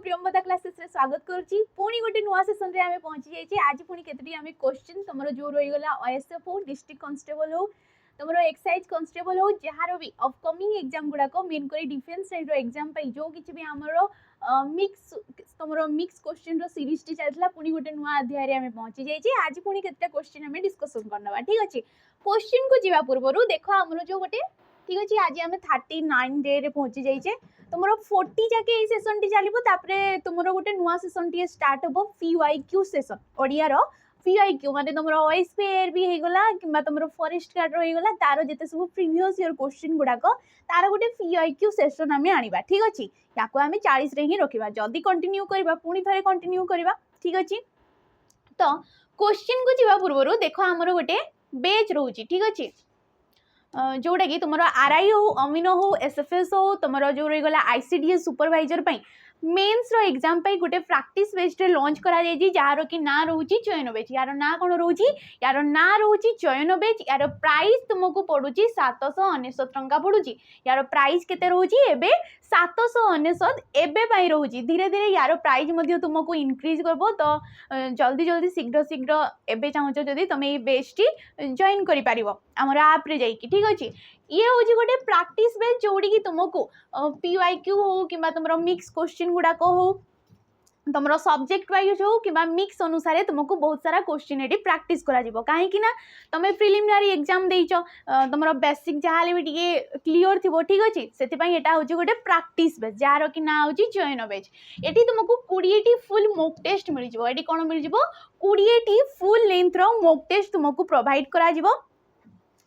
Priyamvada classes रे स्वागत करूची पुणी गोटे नुआ सेशन रे आमे पहुंची जाईची आज पुणी केतटी आमे क्वेश्चन तमरो जो रही गला ओएसएफ हो डिस्ट्रिक्ट कांस्टेबल हो तमरो एक्साइज कांस्टेबल हो जहारो भी अपकमिंग एग्जाम गुडा को मेन करी डिफेंस साइड रो एग्जाम पई जो किछि भी हमरो मिक्स तमरो मिक्स क्वेश्चन रो सीरीज टी चलतला पुणी गोटे नुआ अध्याय रे आमे पहुंची जाईची आज पुणी केतटा क्वेश्चन आमे डिस्कशन करनवा ठीक अछि क्वेश्चन को जीवा पूर्वरु देखो हमरो जो गोटे ठीक अछि आज आमे 39 डे रे पहुंची जाईचे तुमरो 40 जाके ए सेशन टी चलिबो तापरे तुमरो गोटे नुआ सेशन टी स्टार्ट होबो पीवाईक्यू सेशन ओडिया रो पीवाईक्यू माने तुमरो ओएसपीआर भी हे गला किबा तुमरो फॉरेस्ट गार्ड रो हे गला तारो जते सब प्रीवियस ईयर क्वेश्चन गुडा को तारो गोटे पीवाईक्यू सेशन हमें आनिबा ठीक अछि याको हमें 40 रे ही रखिबा जदी कंटिन्यू करबा पुनी थरे कंटिन्यू करबा ठीक अछि तो क्वेश्चन को जीवा पूर्वरु देखो हमरो गोटे बेच रहउची ठीक अछि जोटा कि तुम आरआई हो अमीनो हो एसएफएस हो तुम जो रही गला आईसीडीएस सुपरवाइजर मेन्स रो एग्जाम पे गोटे प्रैक्टिस बेस्ड रे लॉन्च करा जाई जार कि ना रहउची चयन बेच यार ना कोन रहउची यार ना रहउची चयन बेच यार प्राइस तुमको पडुची 799 टंका पडुची यार प्राइस केते रहउची एबे 799 एबे पाई रहउची धीरे धीरे यार प्राइस मध्ये तुमको इंक्रीज करबो तो जल्दी जल्दी शीघ्र शीघ्र एबे चाहूचो जदी तमे ए बेच टी जॉइन करि पारिबो हमर ऐप रे जाई कि ठीक अछि ये हूँ गोटे प्रैक्टिस बेस जोड़ी की तुमको पीवाईक्यू हो कि तुम मिक्स क्वेश्चन गुड़ा हो तुम सब्जेक्ट वाइज हो कि मिक्स अनुसार तुमको बहुत सारा क्वेश्चन ये प्रैक्टिस करा कहीं तुम प्रिलिमिनारी एग्जाम देच तुम बेसिक जहाँ भी टे क्लीयर थी ठीक अच्छे से हूँ गोटे प्रैक्टिस बेस जार कि ना हूँ चयन बेच ये तुमको 20 फुल मॉक टेस्ट मिल जाए ये कौन मिल 20 फुल लेंथ रो मॉक टेस्ट तुमको प्रोवाइड करा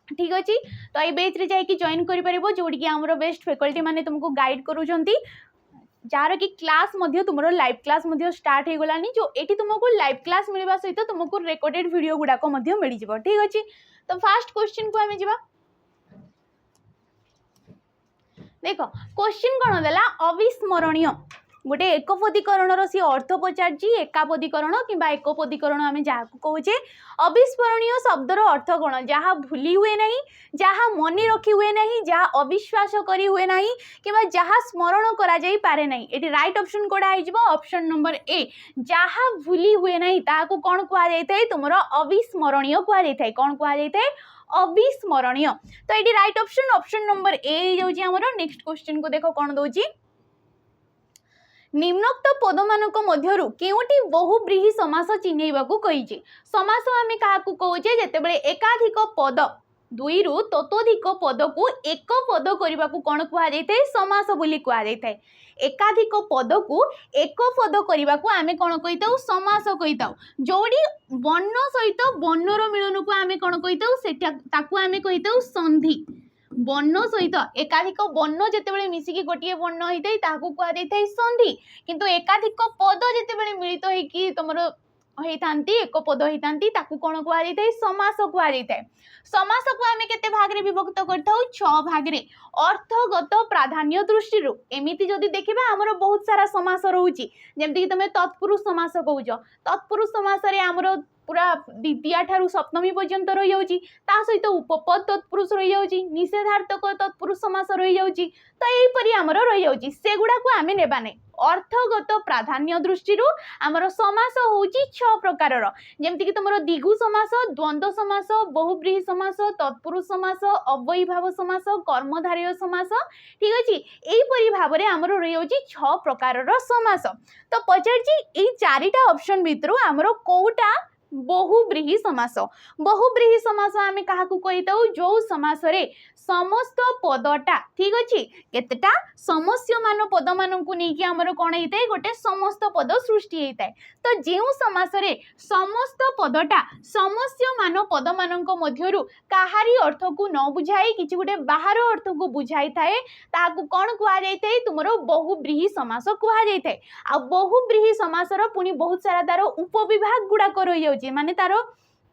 ठीक अच्छे तो ये बेच रे जाइए जॉइन कर जोड़ी आमर बेस्ट फैकल्टी माने तुमको गाइड करूँगी जार कि क्लास तुम लाइव क्लास स्टार्ट हो गलानी जो ये तुमको लाइव क्लास मिलवा सहित तुमको रेकर्डेड वीडियो गुड़ाक मिल जाए ठीक अच्छे तो फास्ट क्वेश्चन को आम जा देख क्वेश्चन कौन देला अविस्मरणीय गोटे एकपदीकरण सी अर्थ पचार एकापदीकरण कि एकपदीकरण आम जहाँ कहे अविस्मरणीय शब्दर अर्थ कौन जहाँ भूली हुए नहीं जहाँ मन रखी हुए नहीं जहाँ अविश्वास करी हुए नहीं कि जहाँ स्मरण करा जाई पारे नहीं ये राइट ऑप्शन कोड़ा ऑप्शन नंबर ए जहाँ भूली हुए नहीं ताकू कौन कहुए तुम अविस्मरणीय कहुए कौन कहुए अविस्मरणीय तो ये राइट ऑप्शन ऑप्शन नंबर ए जाऊँगी नेक्स्ट क्वेश्चन को देखो कौन दौर निम्नोक्त पद मानक मध्यरु केउटी बहुब्रीहि समास चिन्हैबाकू कहिजे समास आमे काहाकू कहूचे जेतेबेले एकाधिक पद दुई रु ततोधिक पद को एक पद करबाकू कोन कुआ जायथाय समास बोली कुआ जायथाय एकाधिक पद को एक पद करबाकू आमे कोन कहिताउ समास कहिताउ जोडी वर्ण सहित वर्णर मिलन को आमे कोन कहिताउ सेटा ताकू आमे कहिताउ संधि वर्ण सहित एकाधिक वर्ण जितेबाला मिसिकी गोटे वर्ण होता है ताकू कहुए संधि किंतु एकाधिक पद जितेबाला मिलित होती तुम होती एक पद होती कौन कहुए समास कहुए समास को आम केते भाग रे विभक्त करथाउ 6 भाग रे अर्थगत प्राधान्य दृष्टि एमिति जदि देखिबा हमर बहुत सारा समास रहउची जेमति कि तमे तत्पुरुष समास कहउछ तत्पुरुष समास रे हमर पूरा द्वितीय ठारू सप्तमी पर्यंत रही जाऊँगी सहित उपपद तत्पुरुष रही जाऊँगी निषेधार्थक तत्पुरुष समास रही जाऊँगी तो यहीपरि आमर रही जाऊँगी सेगुड़ा को आम नेबा नहीं अर्थगत प्राधान्य दृष्टि आमर समास होउची 6 प्रकार जमती कि तुम दिगु समास द्वंद्व समास बहुब्रीहि समास तत्पुरुष समास अव्ययीभाव समास कर्मधारय समास ठीक अच्छे यहीपरि भाव में आमर रही जाऊँगी 6 प्रकार समास तो पचार चारिटा ऑप्शन भितर आमर कोटा बहुब्रीहि समास आमे काहाकू कहिताउ जो समास रे समस्त पदटा ठीक अच्छे केतेटा समस्यमान पद मानकू नेकी हमर कोन हेतै गोटे समस्त पद सृष्टि हेतै तो जेउ समास रे समस्त पदटा समस्यमान पद मानक मध्यरु काहारी अर्थ को न बुझाई किछि गोटे बाहर अर्थ को बुझाई थाए ताकू कोन कुआ जायथै तुमरो बहुब्रीहि समास कुआ जायथै आ बहुब्रीहि समासर पुनी बहुत सारा तार उपविभाग गुडा रही जाउची माने तार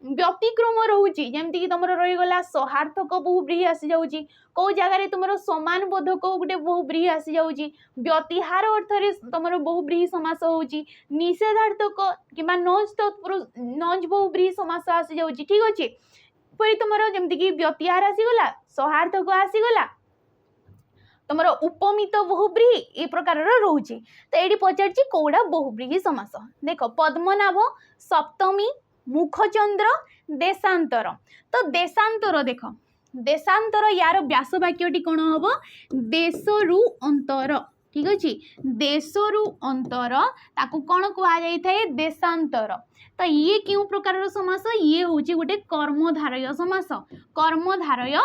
व्यतिक्रम रोचे जमती कि तुम रहीगला सहार्थक बहुब्रीहि आसी जाऊँगी कौ जगार तुम समान बोधक गोटे बहुब्रीहि आसी जाऊँगी व्यतिहार अर्थ तुम बहुब्रीहि समास होउची निषेधार्थक कि नज तत्पुरुष नज बहुब्रीहि समास आसी जाऊँगी ठीक अच्छे परी तुम जमती कि व्यतिहार आसीगला सहार्थक आसीगला तुमर उपमित बहुब्रीहि ए प्रकार रोचे। तो ये पचार कौड़ा बहुब्रीहि समास देख पद्मनाभ सप्तमी मुखचंद्र देशांतर। तो देशांतर देख देशांतर यार व्यास वाक्यटी कौन हम देशरु अंतर ठीक अच्छे देशरु अंतर ताकू कौन कहुए देशांतर। तो ये क्यों प्रकार समास ये हूँ गोटे कर्मधारय समास कर्मधारय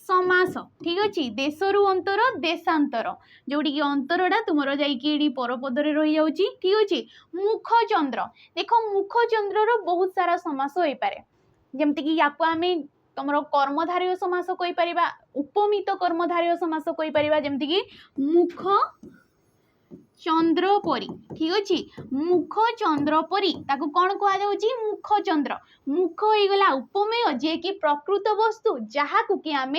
समास ठीक अच्छे देशरु अंतर देशांतर जोटी कि अंतरटा तुमर जाइए परपदरे रही जाऊँगी ठीक अच्छे। मुखचंद्र देख मुखचंद्र बहुत सारा समास हो पारे जमती या आम तुम कर्मधारय समास कहीपर उपमित कर्मधारय समास कहीपर जमती कि मुख चंद्र परी ठीक अच्छे मुख चंद्र परी ताकू कौन कहुच्छी मुखचंद्र मुख होगला उपमेय जे कि प्रकृत वस्तु जहाँ को कि आम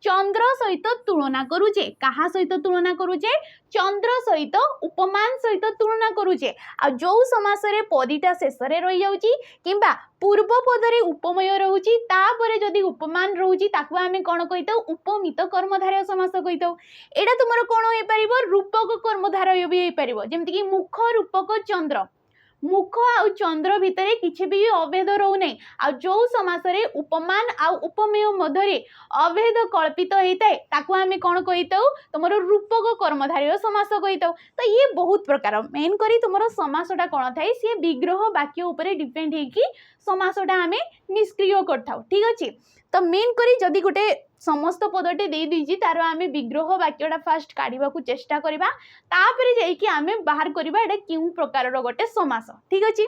चंद्र सहित तुलना करुचे कहा सहित तुलना करुचे चंद्र सहित उपमान सहित तुलना करुचे आ जो समास रे पदीटा शेष रही जाउची किंबा पूर्व पदरे उपमेय रोची तापर जदि उपमान रोची ताकू आमे कौन कहिताउ उपमित कर्मधारय समास कहिताउ। एटा तुमर कौन हो पारिबो रूपक कर्मधारय भी हो पारिबो जेमति कि मुख रूपक चंद्र मुख आउ चंद्र भितर किसी भी अभेद रो नहीं आ जो समास रे उपमान आउ उपमेय मध्य अभेद कल्पित होता है ताकू आमे कौन कहिताउ तुमर रूपक कर्मधारय समास कहिताउ। तो ये बहुत प्रकार मेन करी तुमर समासटा कौन थाए सी विग्रह वाक्य उपरे डिपेंड होगी समासटा आमे निष्क्रिय करथाउ ठीक अच्छे। तो मेन करी जदि गोटे समस्त पदटे दे दीजिए तार आमे विग्रह वाक्यटा फास्ट काढ़ा चेष्टा करबा तापरे जाइकि आमे बाहर करबा एटा क्यों प्रकार गोटे समास ठीक अच्छे।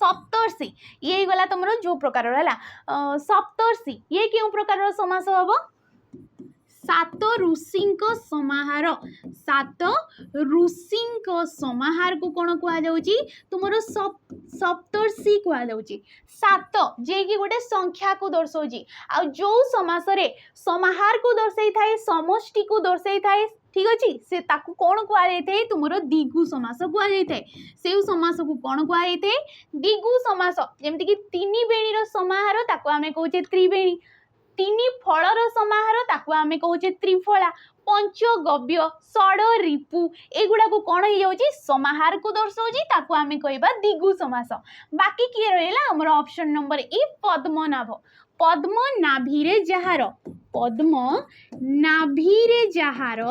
सप्तर्षि ये गला तुमरो जो प्रकार है सप्तर्षि ये क्यों प्रकार समास हम सात ऋषिंक समाहार सात ऋषिंक समाहार को कौन कहुच्छी तुमर सप्तर्षि कहुच्छी सात जे कि गोटे संख्या को दर्शाऊँगी आ जो समास रे समाहार को दर्शाई थाए समष्टि को दर्शाई थाए ठीक अच्छे से ताकू कौन कहुए तुमर दिगु समास कहुए से समास को कौन कहुए दिगु समास जमती कि तीन बेणी समाहार ताकू आमे कहूचे त्रिवेणी तीन फलर समाहार ताकू आमे कहूचे त्रिफला पंचगव्य षड रिपु एगुड़ा को कौन हो जाउची समाहार को दर्शाउची ताकू आमे कहबा दिगु समास। बाकी किए रहिला हमर ऑप्शन नंबर ए पद्मनाभ पद्म नाभिरे जहार पद्म नाभिरे जहार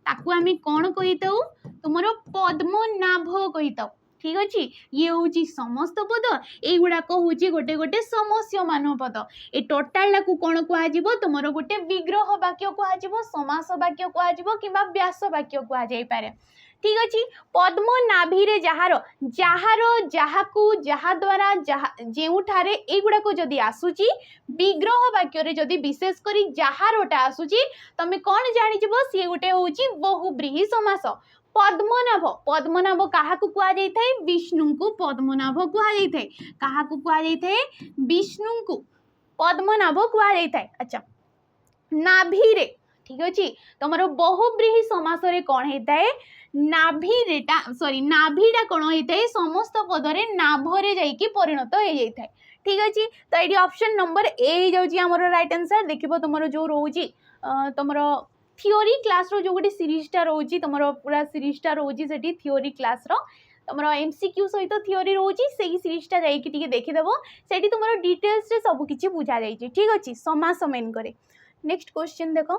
ताकू आमे कौन कहिताउ तुमरो पद्मनाभ कहिताउ ठीक अच्छे। ये हूँ समस्त पद युड़ाक हूँ गोटे गोटे समस्यमान पद ए टोटाल को कौन कह तुम गोटे विग्रह वाक्य कह समास वाक्य कह कि व्यास वाक्य कहुए ठीक अच्छे। पद्म नाभिरे जहार जहार जहाकू जहा द्वारा जोठारे युड़ाक जदि आसूची विग्रह वाक्य जदि विशेषकर जहारटा आसूची तमें कौन जानी सी गोटे हूँ बहुब्रीहि समास। पद्मनाभ पद्मनाभ क्या कहुए विष्णु को पद्मनाभ कहुए क्या कहुए विष्णु को पद्मनाभ कहुए। अच्छा नाभिरे ठीक अच्छे तुम बहुब्रीहि समास रे कौन होता है नाभिरेटा सॉरी नाभिटा कौन होता है समस्त पदरे नाभरे जाइए परिणत हो जाए ठीक अच्छे। तो ये ऑप्शन नंबर ए हो जाऊँगी राइट आंसर। देखो तुम जो रोचे तुम थियोरी क्लास रो जो गोटे सीरीजटा रोची तुम पूरा सीरीजटा रोची से थियोरी क्लास रो तुम एमसीक्यू सहित थियोरी रोची से सीरीजटा जाइए देखीदेव से तुम डिटेल्स रे सब किछि बुझा जाइए ठीक अच्छे समास मेन करे। नेक्स्ट क्वेश्चन देख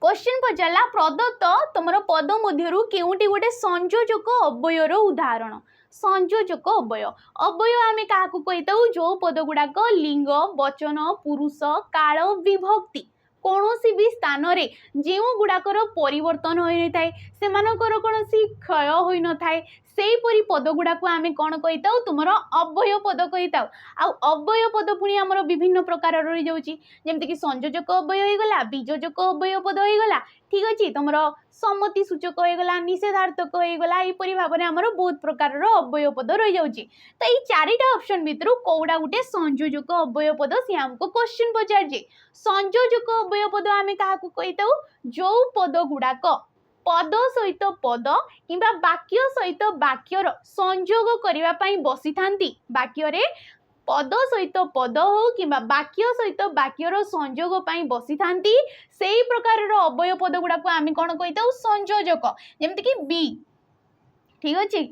क्वेश्चन पचारा प्रदत्त तुम पद मध्यरु केउटी गोटे संयोजक अव्ययर उदाहरण संयोजक अव्यय अव्यय आम क्या कहीताऊ जो पद गुड़ाक लिंग वचन पुरुष काल विभक्ति कौनसी भी स्थान रे जो गुड़ाकर परिवर्तन होई थाए सेमानकर कौनसी क्षय होई न थाए सेहीपरि पद गुड़ा को आम कौन कहीताऊ तुमर अव्यय पद कहीताऊ। आ अव्यय पद पुणी आमर विभिन्न प्रकार रही जाउची जेमति कि संयोजक अव्यय होगला बीजोजक अव्यय पद होगला ठीक अच्छे तुम सम्मति सूचक होगला निषेधार्थक होगला यहपरि भाव में आमर बहुत प्रकार अव्यय पद रही जाउची। तो ये चारिटा ऑप्शन भितर कौड़ा गोटे संयोजक अव्यय पद सी आमको क्वेश्चन पचारे संयोजक अव्यय पद आम क्या कहीताऊ जो पद गुड़ाक पद सहित पद किंबा वाक्य सहित वाक्यर संयोग करने बसी था वाक्य पद सहित पद हो कि वाक्य सहित वाक्यर संजोग पाई बसी थांती सेही प्रकार अव्यय पद गुड़ा को आम कौन कही था संयोजक जमती कि बी ठीक अच्छे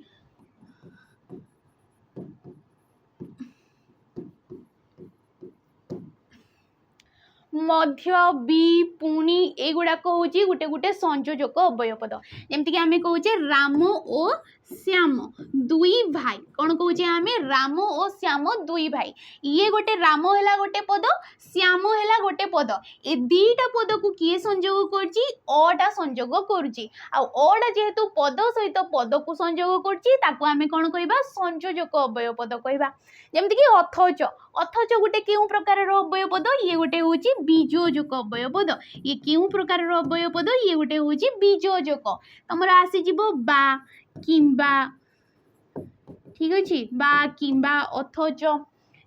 मध्य बी पुणी एगुड़ाक हूँ गोटे गोटे संयोजक अव्यय पद जमती आम कहे राम और श्याम दुई भाई कौन कहे आम राम और श्याम दुई भाई ये गोटे राम है गोटे पद श्याम है गोटे पद ए दीटा पद को किए संयोग करटा संयोग करटा जेहेतु पद सहित पद को संयोग करमें कौन कह संयोजक अव्यय पद कह जमती कि अथच अथच गोटे क्यों प्रकार अव्यय पद ये गोटे हूँ बीजोजक अव्यय पद ये क्यों प्रकार अव्यय पद ये गोटे हूँ बीजोजक तुम आसीज बा किंबा ठीक अच्छे बा किंबा अथच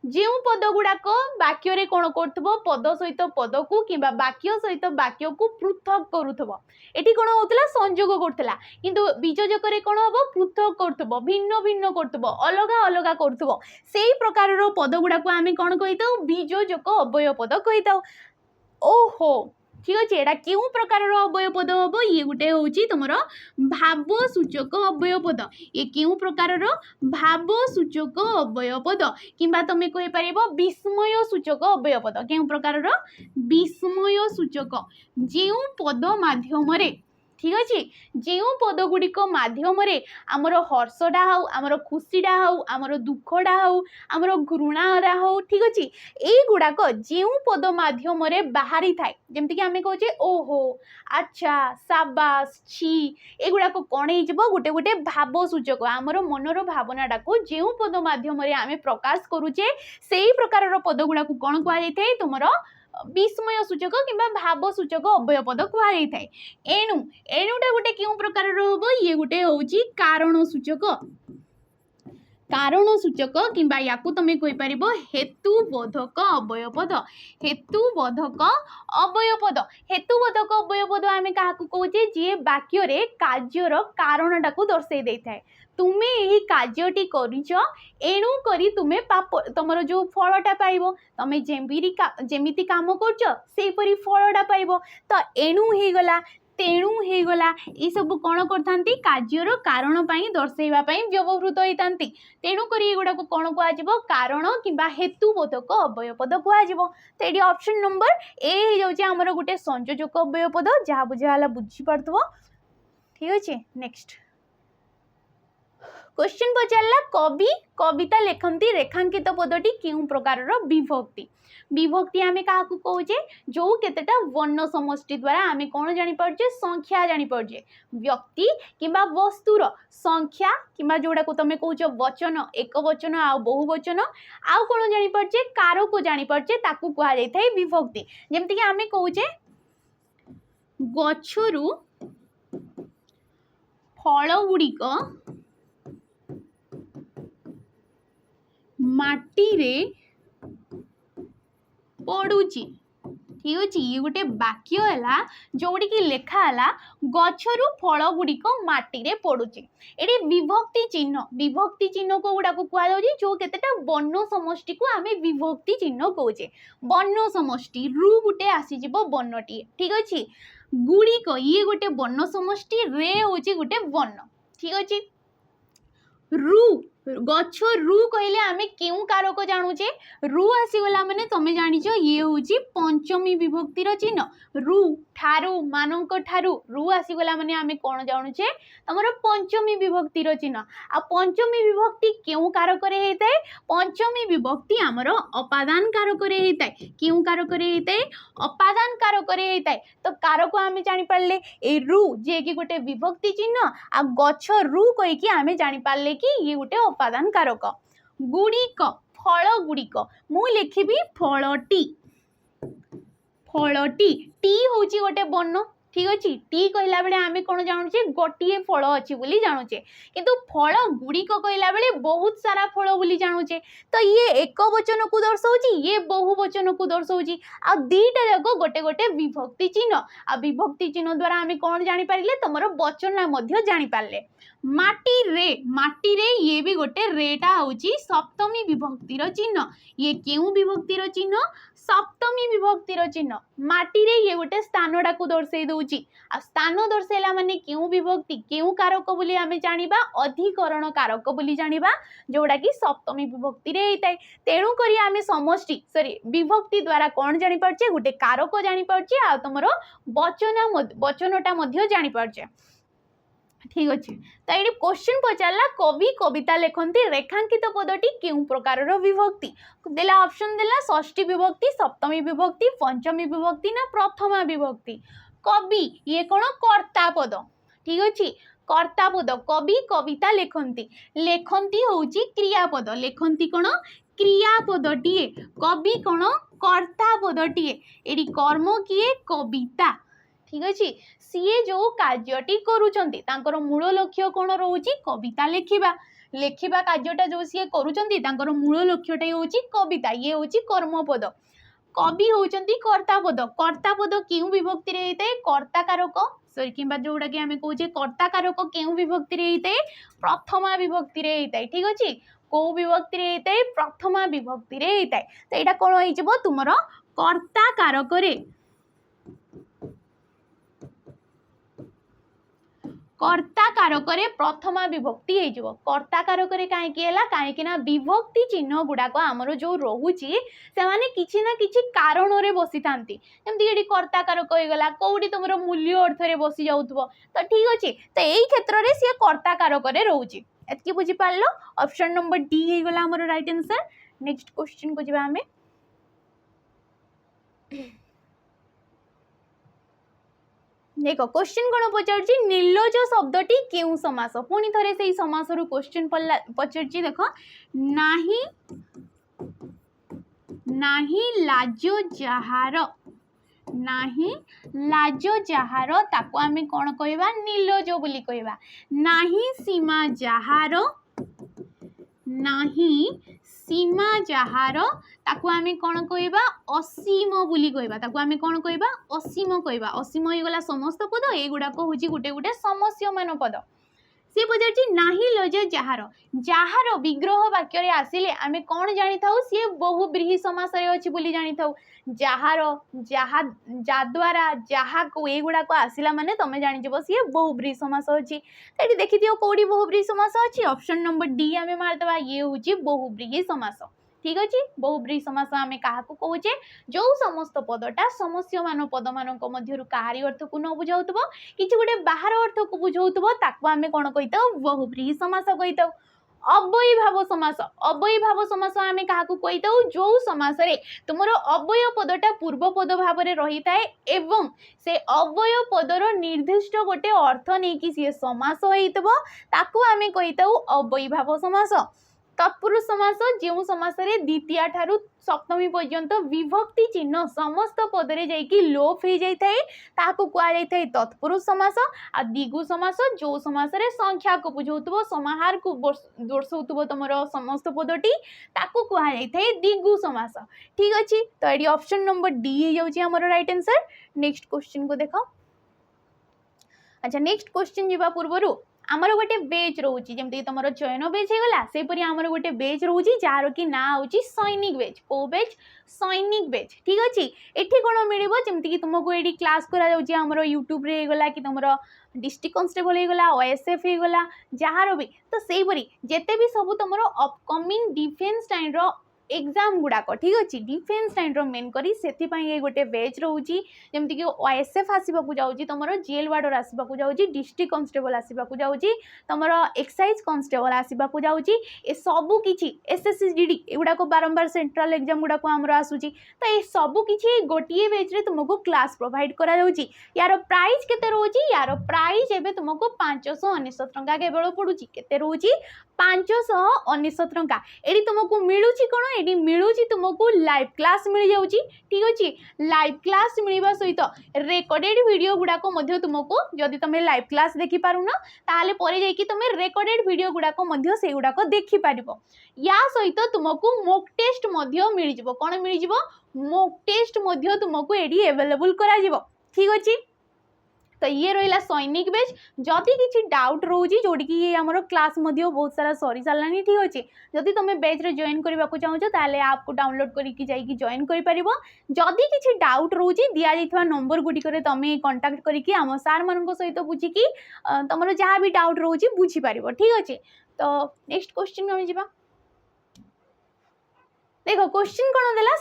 जो पद गुड़ाक वाक्य कौन कर पद सहित पद को कि वाक्य सहित वाक्य को पृथक करुव एटी कौन होता संयोग करता किंतु बीजोजक कौन हम पृथक कर भिन्न भिन्न कर अलग अलग कर से प्रकार पद गुड़ाक आम कौन कही था बीजोजक अव्यय पद कही था ओहो ठीक अच्छे एटा क्यों प्रकार अव्यय पद हम ये गोटे हूँ तुम भाव सूचक अव्यय पद ये क्यों प्रकार भाव सूचक अव्यय पद कि तुम कहीपर विस्मय सूचक अव्यय पद क्यों प्रकार विस्मय सूचक जो पद माध्यम ठीक अच्छे जो पद गुड़िक मध्यम आमर हर्षटा हो आमर खुशीटा हो आमर दुखटा हो आमर घृणाटा हो ठीक अच्छे ये गुड़ाक जो पद माध्यम बाहरी थाए जमती आम कहे ओहो अच्छा साबास छी एगुड़ाक कौन हो गोटे गोटे भाव सूचक आमर मनर भावनाटा को जो पद माध्यम आम प्रकाश करुचे से प्रकार पद गुड़ाक कौन कहुए तुम विस्मय सूचक कि भाव सूचक अव्यय पद कहुए एणु एणुटा गोटे क्यों प्रकार हम ये गोटे हूँ कारण सूचक कारण सूचक कि तुम कहीपर हेतुबोधक अव्यय पद हेतुबोधक अव्यय पद हेतुबोधक अव्यय पद आम क्या कहे जी वाक्य कार्यर कारणटा को दर्शाई दे था तुम्हें यही कार्यटी करेणु करी तुम्हें तुम जो फलटा पाइब तुम्हें जमीती काम करपरी फलटा पाइब तो एणु हो गला तेणु हो गला ये सब कौन करते कार्यर कारण दर्शाइवाई व्यवहृत होता तेणु कर ये गुड़ाक कौन कह कारण कि हेतुबोधक अव्यय पद कह ये ऑप्शन नंबर ए हो आमर गोटे संयोजक अव्यय पद जहाँ बुझाला बुझीपार ठीक अच्छे नेक्स्ट क्वेश्चन पचारा कवि कविता लेखती रेखांकित पदटी क्यों प्रकार विभक्ति विभक्ति आम क्या कहे जो केतेटा वर्ण समष्टि द्वारा आम कौन जानीपारे संख्या जानीपारे व्यक्ति कि वस्तुर संख्या कि जोड़ा को तुम कह वचन एक वचन आ बहुवचन आउ कौन जानीपारे कार को जानीपारे ताकू कहुए विभक्ति जमती आम कहे गछरु फल गुड़िक माटी रे पड़ुची ठीक अच्छे ये गोटे वाक्य है जोड़ी की लेखा है गछरु फल गुड़िक माटी रे पड़ुची ये विभक्ति चिन्ह को गुड़ा कहुए जो केतेटा वर्ण समष्टि को आम विभक्ति चिन्ह कहे वर्ण समष्टि रु गोटे आसीज वर्णटी ठीक अच्छे गुड़िक ये गोटे वर्ण समष्टि रे हूँ गोटे वर्ण ठीक अच्छे रु गछ रु कहले आम क्यों कारक जानुचे रु आसीगला माने तुम जानिच ये हूँ पंचमी विभक्तिर चिन्ह रु ठारू मानक ठारू रु आसीगला माने आम कौन जानुचे तुम पंचमी विभक्तिर चिन्ह आ पंचमी विभक्ति क्यों कारक होता है पंचमी विभक्ति आमर अपादान कारक होता है क्यों कारक होता है अपादान कारक होता है तो कारक आम जानीपारे ए रु जे कि गोटे विभक्ति चिन्ह आ गछ रु कहीकि आम जानीपारे कि ये गोटे अपादान कारक गुड़िक फल गुड़िक मु लिखी फलटी फलटी टी हूँ गोटे वर्ण ठीक अच्छे टी कहला बेले आम कौन जानूचे गोटे फल अच्छी बोली जानूचे किंतु फल गुड़िक कहला बेले बहुत सारा फल बोली जानूचे तो ये एक वचन को दर्शाऊँ ये बहु वचन को दर्शाऊँ आ दीटा जाक गोटे गोटे विभक्ति चिन्ह आ विभक्ति चिन्ह द्वारा आम कौन जानीपारे तुम वचन जानीपारे माटी रे ये भी गोटे रेटा हूँ सप्तमी विभक्तिर चिन्ह ये क्यों विभक्तिर चिन्ह सप्तमी विभक्तिर चिन्ह माटी रे ये गोटे स्थानटा को दर्शे दूची आ स्थान दर्शेला माने क्यों विभक्ति क्यों कारक बोली आमे जानिबा अधिकरण कारक बोली जानिबा जोड़ा कि सप्तमी विभक्ति रे होता तेणु करी आमे समष्टि सॉरी विभक्ति द्वारा कौन जानि पारछे गोटे कारक जानि पारछे आ तमरो वचनटा मध्य जानि पारछे ठीक अच्छे तो ये क्वेश्चन पचारा कवि कविता लिखती रेखांकित पदटी क्यों प्रकार विभक्ति देला ऑप्शन देला षष्ठी विभक्ति सप्तमी विभक्ति पंचमी विभक्ति ना प्रथमा विभक्ति कवि ये कौन कर्ता पद ठीक अच्छे कर्ता पद कवि कविता लेखंती हूँ क्रियापद लेखंती कौन क्रियापदटीए कवि कौन कर्ता पदटीए ये कर्म किए कविता ठीक अच्छे सीए जो कार्यटी करुचंती तांकर मूल लक्ष्य कौन रोची कविता लेखिबा लेखिबा कार्यटा जो सीए करुचंती तांकर मूल लक्ष्यटा होची कविता ये होची कर्मपद कवि होचंती कर्तापद कर्तापद क्यों विभक्ति रे हेते कर्ता कारक सॉरी किंबा जोड़ा कि आमे कहूजे कर्ता कारक क्यों विभक्ति रे हेते प्रथमा विभक्ति रे हेते ठीक अछि को विभक्ति रे हेते प्रथमा विभक्ति रे हेते तो एटा कोन होई जबो तुमरो कर्ता कारक रे कर्ता कारक प्रथमा विभक्ति हो कर्ता कारक कहीं विभक्ति चिन्ह गुड़ाक आमर जो रोचे से किसी ना किसी कारण रे बसी था जमीक कर्ता कारक होगा कौटी तुम मूल्य अर्थ रे बसी जाऊ तो ठीक अच्छे तो यही क्षेत्र में सी कर्ता कारक रोचे एतकी बुझीपार ऑप्शन नंबर डी होगा आम राइट आंसर नेक्स्ट क्वेश्चन को जी आम देख क्वेश्चन कौन पचार निर्लज शब्दटी क्यों समास पुणी थे से समास रु क्वेश्चन पचार देख नाही नाही लाज जहार नाही लाज जहार ताको आमे कौन कहवा निर्लज बोली कहवा नाही सीमा जहार नाही सीमा जहार ताकू आमे कौन कहवा असीम बोली कहवा ताकू आमे कौन कहवा असीम कहवा असीम हो गला समस्त पद एगुड़ाक हूँ गोटे गोटे समस्यमान पद सी पचार नाही लज जहार जहार विग्रह वाक्य आसिले आमे कौन जानी था सी बहुब्रीहि समास अच्छी बोली जानी था जहार जहा जाद्वारा जहा को एगुड़ाक आसला माने तुम जानीज सी बहुब्रीहि समास अच्छी तो देखी थी कौटी बहुब्रीहि समास अच्छी ऑप्शन नंबर डी आमे मारदे ये हूँ बहुब्रीहि समास ठीक अच्छे बहुब्रीहि समास आमे क्या कहे जो समस्त पदटा समस्यमान पद मान कहारी अर्थ को न बुझाऊब कि गोटे बाहर अर्थ को बुझाऊब ताकू आमे कौन कही बहुब्रीहि समास कही अव्ययी भाव समास आमे क्या कही जो समास रे तुमर अव्यय पदटा पूर्व पद भाव में रही थाए एवं से अव्यय पदर निर्दिष्ट गोटे अर्थ नहीं कि सी समास होता आमे कही अव्ययी भाव समास तत्पुरुष समास जो समास रे द्वितीय ठारू सप्तमी पर्यंत विभक्ति चिन्ह समस्त पदरे जाइकी लोप हो जाए ताकू कहुए तत्पुरुष समास आ दिगु समास जो समास रे संख्या को बुझाऊब समाहार को दर्शाऊब तुम समस्त पदटी ताकू कहुए दिगु समास ठीक अच्छे तो ये ऑप्शन नंबर डी हो जाए राइट आंसर नेक्स्ट क्वेश्चन को देख अच्छा नेक्स्ट क्वेश्चन जीवा पूर्व आमर गोटे बेच रोची जमती तुम चयन बेच होगा सेपरी आमर गोटे बेच रोची जार कि ना हूँ सैनिक बेच को बेच सैनिक बेच ठीक अच्छे एठी कौन मिल जमीक तुमको ये क्लास करार यूट्यूब रे गला कि तुम डिस्ट्रिक्ट कांस्टेबल होगा ओएसएफ होगा जार भी तो सेपरी जिते भी सब तुम अपकमिंग डिफेन्स टाइम एग्जाम गुड़ाक ठीक अच्छे डिफेन्स टाइम मेन करी से गोटे बेच रोची जमीक ओएसएफ आसवाक जाऊँगी तुम जेल वार्डर आसवाक जाऊँगी डिस्ट्रिक्ट कांस्टेबल आसवाक जाऊँगी तुम एक्साइज कांस्टेबल आसवाक जाऊँगी ए सबू किछि एसएससीडी एगुड़ाक बारंबार सेंट्रल एग्जाम गुड़ाक आमर आसूची तो ये सबू किछि गोटे बेच रे तुमको क्लास प्रोवाइड करा जाउची यार प्राइस केते रोची यार प्राइस एबे तुमको 599 टंका केवल पड़ुची केते रोची 599 टंका एडी तुमको मिलुची कोन ये मिलूची तुमको लाइव क्लास मिल जाऊँगी ठीक अच्छे लाइव क्लास मिलवा सहित रेकर्डेड वीडियो गुड़ाक तुमको जदि तुम लाइव क्लास देखिपारुन ताले परे जाइए तुम रेकर्डेड वीडियो गुड़ाक से गुड़ाक देखिपार या सहित तुमको मॉक टेस्ट मिल जाव कौन मिल जाव मॉक टेस्ट तुमको ये अवेलेबल करा ठीक अच्छे तो ये रहा सैनिक बैच जदि किसी डाउट रोचे जोटी कि ये आमर क्लास बहुत सारा सरी सारा ठीक अच्छे जदि तुम बैच रे जॉइन करने को चाहो ताले आप को डाउनलोड करके जाइए जॉइन कर पार जदि किसी डाउट रोचे दि जाइए नंबर गुटिक तुम कांटेक्ट करके आम सार मान सहित बुझिकी तुम जहाँ भी डाउट रोचे बुझीपार ठीक अच्छे तो नेक्स्ट क्वेश्चन आम जा देख क्वेश्चन कौन देला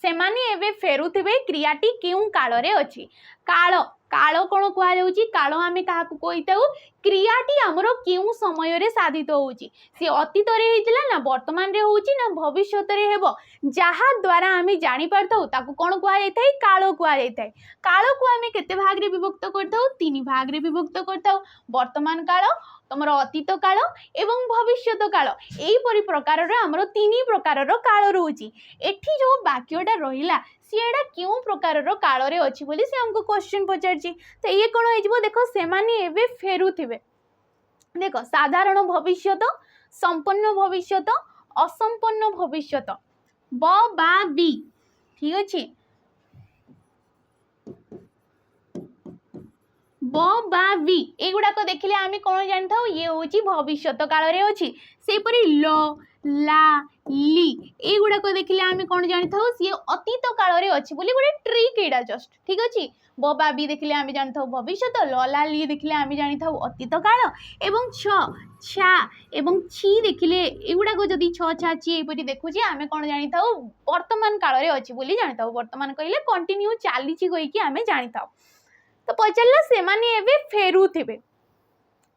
सेमाने एबे फेरुथिबे क्रियाटी केउ कालरे अछि काल काल कौन कहुच्छी काल आम क्या कहीता क्रियाटी आमर केउ समय रे साधित होउची सी अतीत ना वर्तमान रे होउची ना भविष्यत रे हेबो जहा द्वारा आम जानी पारथाउ ताकू कौन कहुए काल कहुए काल को आम केते भाग रे विभक्त करथाउ तीन भाग रे विभक्त करथाउ वर्तमान काल तुमर अतीत काल एवं भविष्यत काल यहीपरि प्रकार आमर तीन प्रकार काल रोची एठी जो वाक्यटा रहिला सीएडा क्यों प्रकार काल रे अछि बोली से हमको क्वेश्चन पचारछि तो ये कौन हो देखो से माने एबे फेरुथिबे देखो साधारण भविष्यत संपन्न भविष्यत असंपन्न भविष्यत ब बा बी ठीक अछि ब बा बी एगुड़ाक देखिले आम कौन जानी था ये हूँ भविष्यत काल रे अछि सेपरि ल ला ली एगुड़ाक देखिले आम कौन जानी था सी अतीत काल रे अछि बोली गोटे ट्रिक एटा जस्ट ठीक अछि ब बा बी देखिले आम जानी था भविष्यत ल ला ली देखिले आम जानी था अतीत काल एवं छ छा एवं छी देखिले एगुड़ाक जदि छ छा छी एपरि देखुची आम कौन जानी था वर्तमान काल रे अछि बोली जानी था वर्तमान कहले कंटिन्यू चली कहीकि आम जानी था तो पचारा से माने एबे फेरुथिबे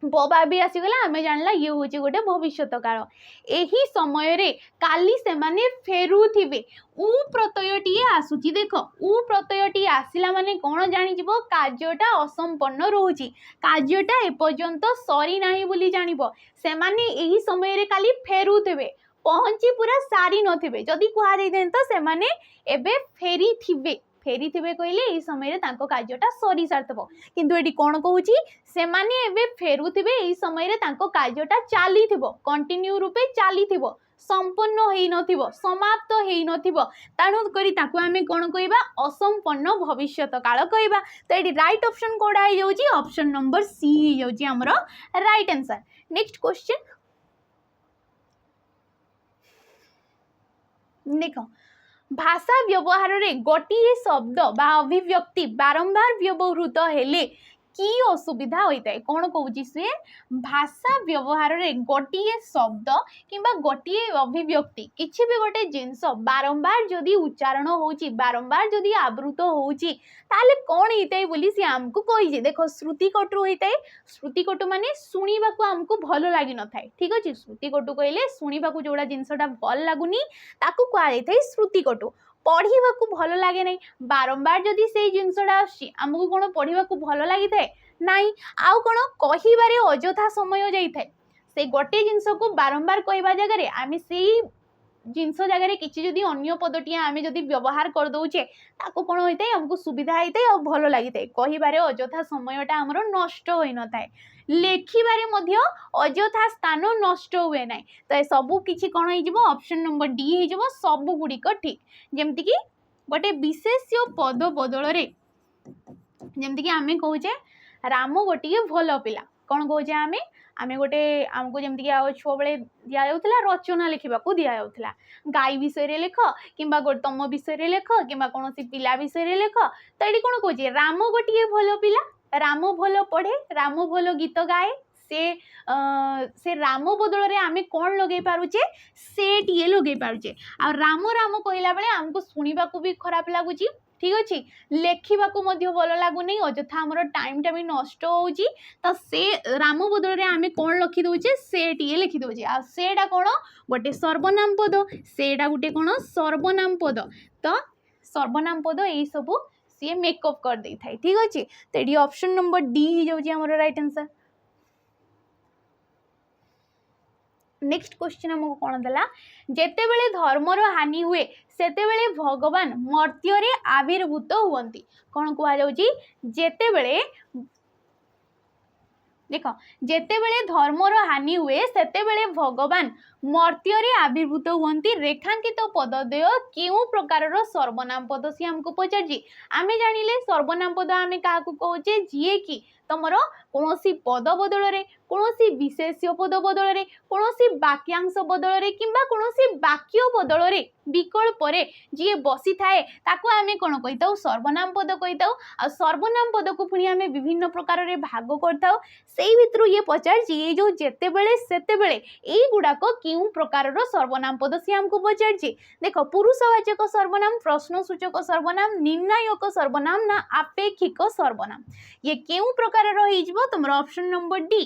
बबा भी आसीगला आम जानला ये हूँ गोटे भविष्यत काल यही समय रे काली से माने फेरुथिबे उ प्रत्ययटी आसुची देख उ प्रत्ययटी आसिला माने कौन जानिजिबो कार्यटा असंपन्न रोची कार्यटा एपर्यंत सरी नाही बोली जानिबो से माने यही समय रे काली फेरुथिबे पहुंची पूरा सारी नथिबे जदि कुहा जाय तो से माने एबे फेरी थे कहले यही समय कार्यटा सरी सारथब किंतु एटी कौन कहूँ से माने एबे फेरुथिबे यही समय कार्यटा चली कंटिन्यू रूपे चली संपन्न होई नथिबो समाप्त होई नथिबो ताणु करी ताकू आमे कोन कहबा असंपन्न भविष्यत काल कहबा तो एटी राइट ऑप्शन कोडा हो जाउची ऑप्शन नंबर सी हो जाउची हमरो राइट आंसर नेक्स्ट क्वेश्चन देखो भाषा व्यवहार रे गोटे शब्द बा अभिव्यक्ति बारंबार व्यवहृत हेले की असुविधा होता है कौन कहूँ सी भाषा व्यवहार रे गोटे शब्द किंबा गोटे अभिव्यक्ति किसी भी गोटे जिनस बारंबार जदि उच्चारण होची बारंबार जदि आवृत होची ताले कौन होता है बोली सी आमको कही देखो श्रुतिकटु होता है श्रुतिकटु माने शुणा को आमको भल लगी न था ठीक अच्छे श्रुतिकटु कहले शुणा को जोड़ा जिनसटा भल लगुनी ताकू कहुए श्रुतिकटु पढ़ा को भल लगे नहीं बारंबार जदि से जिनसटा आमको कौन पढ़ा को भल लगी थाए नाई आउ कौन कहिबारे अजथा समय जाए से गोटे जिनस को बारंबार कहवा जगह आम से जिनस जगह किसी जदि अन्य पदटी आम जदि व्यवहार कर दौचे ताको कौन होता है हमको सुविधा होता है और भल लगी थाए कहिबारे अजथा समयटा आमर नष्ट हो न थाए लेखिबारे मध्य अजथा स्थान नष्ट हुए ना तो सबू किसी कौन हो ऑप्शन नंबर डी हो सबू गुड़िक ठीक जमती कि गोटे विशेष्य पद बदल जमती आम कहे राम गोटे भल पिला कौन कहे आम गोटे आमको जमीक छुआ बेले दि जाऊला रचना लिखा दि जाऊला गाई विषय लेख कि तुम विषय लेख कि कौन पिला विषय लेख तो ये कौन कहे राम गोटे भल पिला राम भल पढ़े राम भल गीत गाए से राम बदल रे आमे कौन लगे पारुचे से टीए लगे पारुचे आ राम राम कहला बेले हमको सुनिबा को भी खराब लागुची ठीक अच्छे लेखा को भल लगुनि अजथा आमर टाइमटा भी नष्ट होउची तो से राम बदल रे आमे कौन लिखि दउचे से टीए लिखि दउचे आ सेडा कौन गोटे सर्वनाम पद सेडा गोटे कौन सर्वनाम पद तो सर्वनाम पद यही सब सी मेकअप कर दे थाए ठीक अच्छे तो ये ऑप्शन नंबर डी हो जाउची हमर राइट आंसर नेक्स्ट क्वेश्चन हमको कौन देला जेतेबेले धर्मर हानि हुए सेतेबेले भगवान मर्त्य रे आविर्भूत हुवंती कौन कुआ जाउची जेतेबेले देख जेतेबेले धर्मर हानि हुए सेतेबेले भगवान मर्त्य रे आविर्भूत हुवंती रेखांकित पदद्वय केउ प्रकारर सर्वनाम पद सी हमको पचारजी आमे जानिले सर्वनाम पद आमे काहाकू कहूचे जिए कि तमर कोनोसी पद बदल रे कोनोसी विशेष्य पद बदल रे कोनोसी वाक्यांश बदल रे किंबा कोनोसी वाक्य बदल रे विकल्प रे जिए बसी थाए ताको आमे कोन कहिताउ सर्वनाम पद कहिताउ आ सर्वनाम पद को पुनी आमे विभिन्न प्रकार रे भाग करताउ सेई भितरु ये पचार जी ए जो जेतेबेले सेतेबेले एई गुडाक केउ प्रकारर सर्वनाम पद से हमको पचार जी देखो पुरुषवाचक सर्वनाम प्रश्नसूचक सर्वनाम निर्णायक सर्वनाम ना आपेक्षिक सर्वनाम ये केउ प्रकार रही जिवो तुमरो ऑप्शन नंबर डी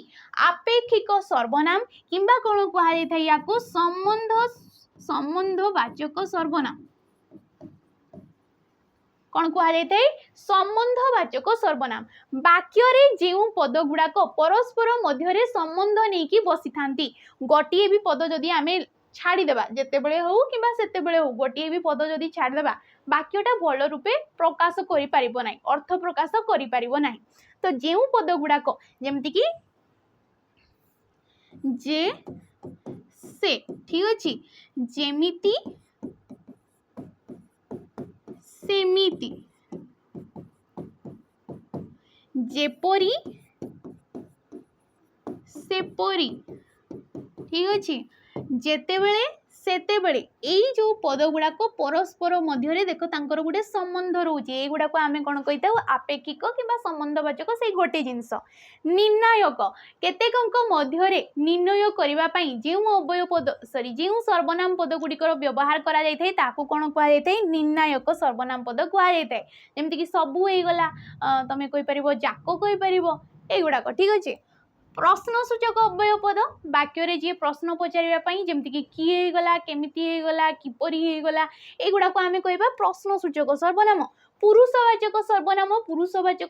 आपेक्षिक सर्वनाम किंबा कोन कुहा जाय थाय याको संबंधवाचक सर्वनाम कौन कुहा जाय थाय संबंधवाचक सर्वनाम वाक्य रे जेउ पद गुडाक परस्पर मध्य रे संबंध नै कि बसी थांती गोटिए भी पद जदी आमे छाड़ी देबा जेतेबेले हो किबा सेतेबेले हो गोटिए भी पद जदी छाड़ी देबा वाक्यटा भल रूपे प्रकाश करि परिबो नै अर्थ प्रकाश करि परिबो नै तो जेउ पद गुडाक जेमति कि जे से ठीक अछि जेमिति सेमिति जेपरी सेपरी ठीक अछि जेतेबेले सेतेबेले एई जो पद गुडाक परस्पर मध्य रे देखो तांकर गुडे संबंध रहउची ए गुडाक आमे कोन कहिताउ आपेक्षिक किबा संबंधवाचक सेई गोटे जिंस निर्णायक केतेकंक मध्य रे निर्णय करिवा पई जेउ अवय पद सॉरी जेउ सर्वनाम पद गुडिकर व्यवहार करा जाय थाय ताकू कोन कुआ जाय थाय निर्णायक सर्वनाम पद कुआ जाय थाय जेमति कि सबु हे गला तमे कहि परिबो जाको कहि परिबो ए गुडाक ठीक अछि प्रश्नसूचक अव्यय पद वाक्य रे जे प्रश्न पचारिबा पई जेमति कि किए गला केमिति हे गला किपरि हे गला ए गुडा को आमे कहबा प्रश्नसूचक सर्वनाम पुरुषवाचक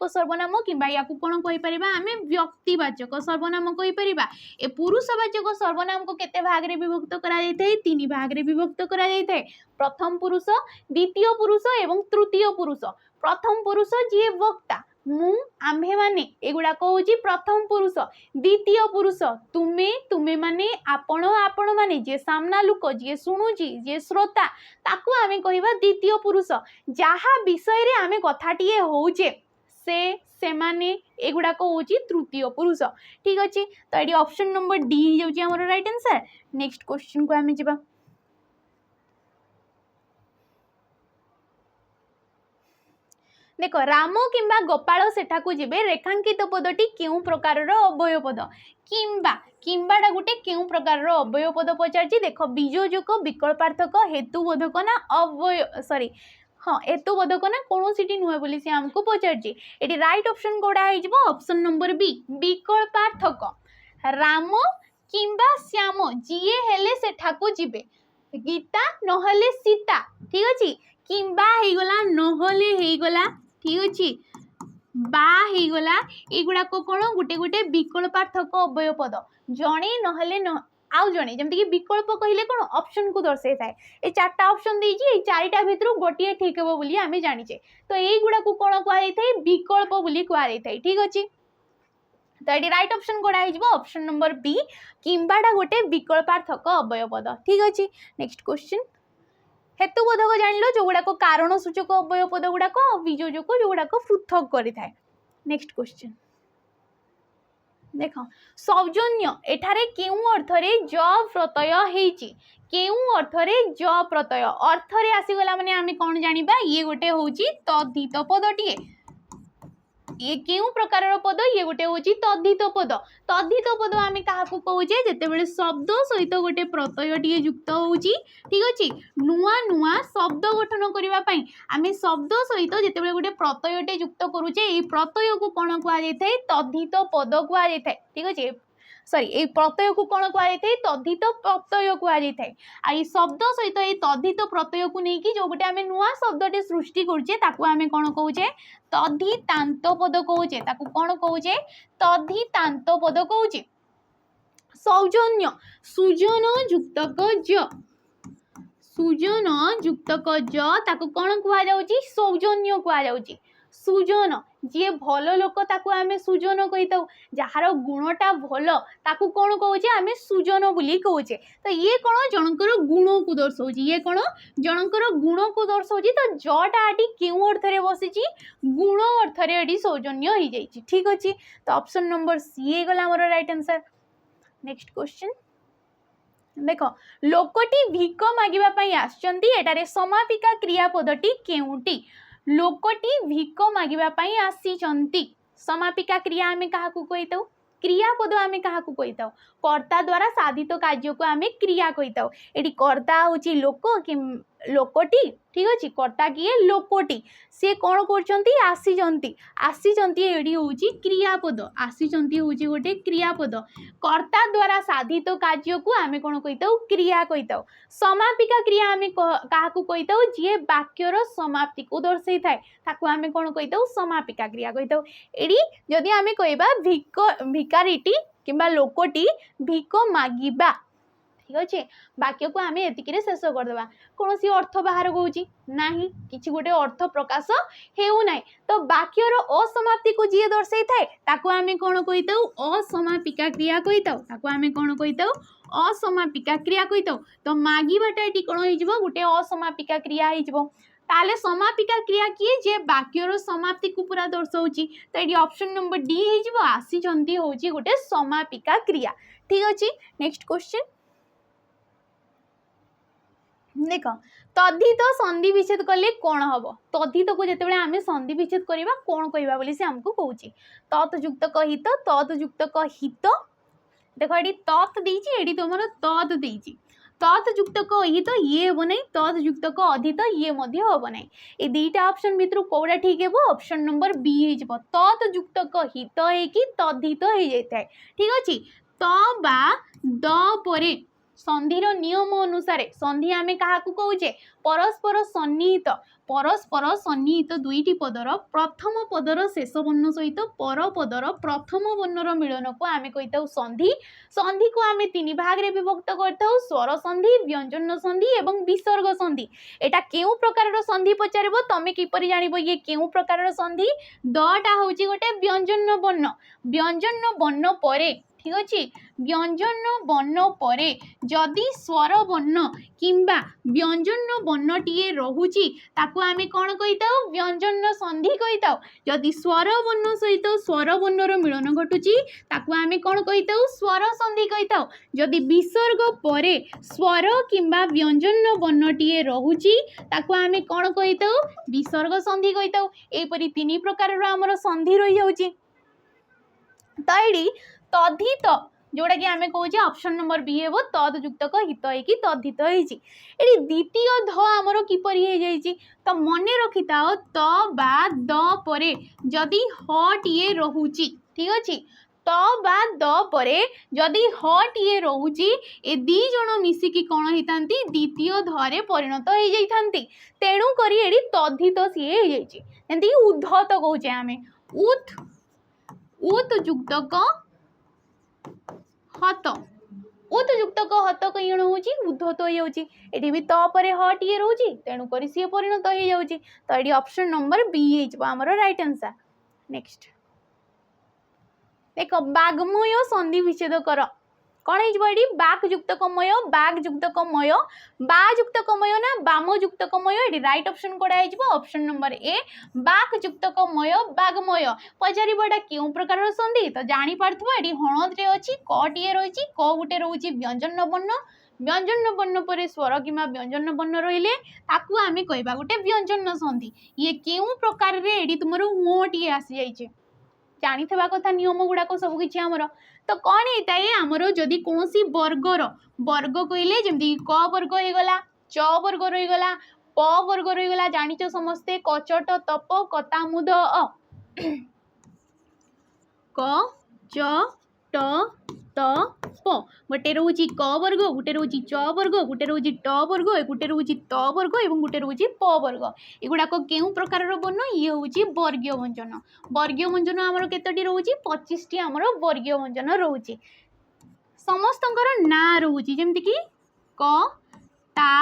सर्वनाम किंबा याकू कोन कहि परिबा आमे व्यक्तिवाचक सर्वनाम कहि परिबा ए पुरुषवाचक सर्वनाम को केते भाग रे विभक्त करा जाय थाय तीन भाग रे विभक्त करा जाय थाय प्रथम पुरुष द्वितीय पुरुष एवं तृतीय पुरुष प्रथम पुरुष जे वक्ता मु आम्भे माने एगुडा कहूची प्रथम पुरुष द्वितीय पुरुष तुमे तुमे माने आपण आपण माने जे सामना लोक जे सुनुची जे श्रोता ताकू आमे कहिबा द्वितीय पुरुष जहा विषय रे आमे कथाटिए होउचे से माने एगुडा कहूची तृतीय पुरुष ठीक अछि तो एडी ऑप्शन नंबर डी जाउची हमर राइट आंसर नेक्स्ट क्वेश्चन को आमे जिबा देखो राम किंबा गोपाल सेठाकू जिबे रेखांकित पदटी केउ प्रकारर अव्यय पद किंबा किंबाडा गुटे केउ प्रकारर अव्यय पद पचारची देखो बीजोजक विकल्पार्थक हेतुबोधक ना अव्यय सॉरी हाँ हेतुबोधक ना कोनोसिटी नुहे बोली से हमको पचारची एटी राइट ऑप्शन कोडा हे जिवो ऑप्शन नंबर बी विकल्पार्थक राम किंबा श्याम जिए हेले सेठाकू जिबे गीता नहले सीता ठीक अछि किंबा हे गला नहले हे गला ठीक अछि बा हे गला एगुडा को कोन गुटे गुटे विकल्पार्थक अव्यय पद जणे नहले न आउ जणे जेमति कि विकल्प कहिले कोन ऑप्शन को दर्शाइ थाए ए चारटा ऑप्शन देई जी ए चारिटा भितरु गोटिए ठीक हेबो बोली आमे जानि छे तो एई गुडा को कोन कुआ जाय थाए विकल्प बोली कुआ जाय थाए ठीक अछि तो एटी राइट ऑप्शन कोडा हे जिवो ऑप्शन नंबर बी किंबाडा गोटे विकल्पार्थक अव्यय पद ठीक अछि नेक्स्ट क्वेश्चन हेतुबोधक जानिलो जो गुडा को कारण सूचक अव्यय पद गुडा को बीजोजक जो गुडा को पृथक करि थाए नेक्स्ट क्वेश्चन देखो सौजन्य एठारे केउ अर्थ रे ज प्रत्यय हेची केउ अर्थ रे ज प्रत्यय अर्थ रे आसी गला माने आमे कोन जानिबा ये गोटे होची तद्धित पदटिए ये केउ प्रकारर पद ये गोटे होची तद्धित पद आमे काहाकू कहूचे जेतेबेले शब्द सहित गोटे प्रत्ययटिए युक्त होची ठीक अछि नुआ नुआ शब्द गठन करिवा पई आमे शब्द सहित जेतेबेले गोटे प्रत्ययटे युक्त करूचे ए प्रत्यय को कोन कुआ जाय थाए तद्धित पद कुआ जाय थाए ठीक अछि सॉरी ए प्रत्यय को कोन कुआ जाय थाए तद्धित प्रत्यय कुआ जाय थाए आ ई शब्द सहित ए तद्धित प्रत्यय को नै कि जो गोटे आमे नुआ शब्दटे सृष्टि करूचे ताकू आमे कोन कहूचे तद्धितांत पद कहूचे ताकू कोन कहूचे तद्धितांत पद कहूचे सौजन्य सुजन युक्तक ज सुजन युक्तक ज ताको कौन कुआ जाउची सौजन्य कुआ जाउची सुजन जी भल लोक ताकू आमे सुजन कहीताऊ जार गुणटा भल ताकू कौन कहे आम सुजन बोली कहे तो ये कौन जनकर गुण को दर्शाऊँ ये कौन जनकर गुण को दर्शाऊँ तो जटा एटी क्यों अर्थ रे बसी गुण अर्थ रे सौजन्य हो जाइए ठीक अच्छे तो ऑप्शन नंबर सी गला more right answer next question देख लोकटी भिक मागिबा आसचंती एटारे समापिका क्रियापदटी केउटी लोकटी भिक मागिबा आसीचंती समापिका क्रिया आमे काहाकू कहिताऊ क्रियापद आमे काहाकू कहिताऊ कर्ता द्वारा साधित कार्य को आमे क्रिया कहिताऊ एटी कर्ता होची लोक कि लोकटी ठीक अच्छे कर्ता किए लोकटी सी कौन करचंती आसीचंती आसीचंती एडी होची क्रियापद आसीचंती होची गोटे क्रियापद कर्ता द्वारा साधित कार्य को आमे कौन कहिताऊ क्रिया कहिताऊ समापिका क्रिया आमे काहाकू कहिताऊ जे वाक्यर समाप्ति को दर्शाई थाए ताकू आमे कौन कहिताऊ समापिका क्रिया कहिताऊ एडी जदि आमे कहबा भिकारीटी किंबा लोकटी भिक मागिबा ठीक अच्छे वाक्य को आम एतिक शेष करदे कौन सी अर्थ बाहर कौची ना कि गोटे अर्थ प्रकाश हेउना तो वाक्यर असमाप्ति को जी दर्शाई थाए ताको आमे कौन कहिताऊ असमापिका क्रिया कहिताऊ ताको आमे कौन कहिताऊ असमापिका क्रिया कहिताऊ तो मागिबाटा एटी कौन हो गोटे असमापिका क्रिया हो ताले समापिका क्रिया किए जे वाक्यर समाप्ति को पूरा दर्शाऊँगी तो ये ऑप्शन नंबर डी हो आसीचंती होची गोटे समापिका क्रिया ठीक अच्छे नेक्स्ट क्वेश्चन देख तद्धित संधि विच्छेद कले कौन हम तद्धित को जिते आम संधि विच्छेद करवा कौन कहवा बोली से आमको कौची तत्युक्त हित तत्युक्त हित देख ये तत् देती तुम तत् देती तत्युक्त हित ये हम ना तत्युक्त अधित ये हम ना ये दुईटा ऑप्शन भितर कौटा ठीक है ऑप्शन नंबर बी हो तत्युक्त हित हो तद्धित हो जाए ठीक अच्छे त बा द परे संधिर नियम अनुसार संधि आमे काहाकू कहूचे परस्पर सन्निहित दुईटी पदर प्रथम पदर शेष वर्ण सहित पर पदर प्रथम वर्णर मिलन को आमे कहिताऊ संधि संधि को आमे तीन भाग रे विभक्त करताऊ स्वर संधि व्यंजन संधि एवं विसर्ग संधि एटा केउ प्रकार संधि पचारिबो तमे किपरि जानिबो ये केउ प्रकार संधि दटा होची गोटे व्यंजन वर्ण परे ठीक अच्छे व्यंजन वर्ण परे जदि स्वर वर्ण किंबा व्यंजन वर्ण टीए रहुची ताकू आमे कौन कहिताऊ व्यंजन संधि कहिताऊ जदि स्वर वर्ण सहित स्वर वर्णर मिलन घटुची ताकू आमे कौन कहिताऊ स्वर संधि कहिताऊ जदि विसर्ग परे स्वर किंबा व्यंजन वर्ण टीए रहुची ताकू आमे कौन कहिताऊ विसर्ग संधि कहिताऊ एपरि तीन प्रकार आमर संधि रही जाउची तैडी तद्धित जोड़ा कि आमे कहूँ ऑप्शन नंबर बी हे तद्युक्त हित होगी तद्धित होती द्वितीय ध आमर किपरि हो जाइए तो मन रखी था त बा द परे जदि ह टीए रहुची ठीक अच्छे त बा द परे जदि ह टीए रहुची ए दी जण मिसिकी कौन होता द्वितीय धरे परिणत हो जाती तेणु करी एडी तद्धित सी हो जाती उद्धत कहूचे आमे उत युक्तक हत उतयुक्तक हत कहीं होची उद्धत हो जाउची एठी भी तपरे ह टीए रहउची तेणु करी सी परिणत हो जाउची तो एठी ऑप्शन नंबर बी हेजबो हमर राइट आंसर नेक्स्ट देख बाग्मय संधि विच्छेद कर कौन होती बाकयुक्तकमय बागयुक्तकमय बायुक्तकमय ना बामयुक्तकमय ये राइट ऑप्शन कोड़ा हो ऑप्शन नंबर ए बाकयुक्तकमय बागमय पचारिबा क्यों प्रकार संधि तो जानी पार्थबो एडी हणद्रे अछि क टीए रहिछि क गुटे रहउछि व्यंजन वर्ण पर स्वर किंबा व्यंजन वर्ण रहिले ताकू आमे कहबा गुटे व्यंजन संधि ये क्यों प्रकार रे एडी तुमरो ओ टीए आसी जाइछे जानी थबा कथा नियम गुड़ाक सब किछि हमर तो कौन होता है आमर जदि कौन सी वर्गर वर्ग कहले जमी क वर्ग हो गला च वर्ग रहीगला प वर्ग रहीगला जानिच समस्ते कचट तप कतामुद अ क च ट त प गोटे रोची क वर्ग गोटे रोची च वर्ग गोटे रोची ट वर्ग गोटे रोची त वर्ग और गोटे रोची प वर्ग एगुड़ाक केउ प्रकार वर्ण ये हूँ वर्गीय व्यंजन आमर केतोटी रोची 25 टी आमर वर्गीय व्यंजन रोची समस्तंकर ना रोची जेमती कि क ता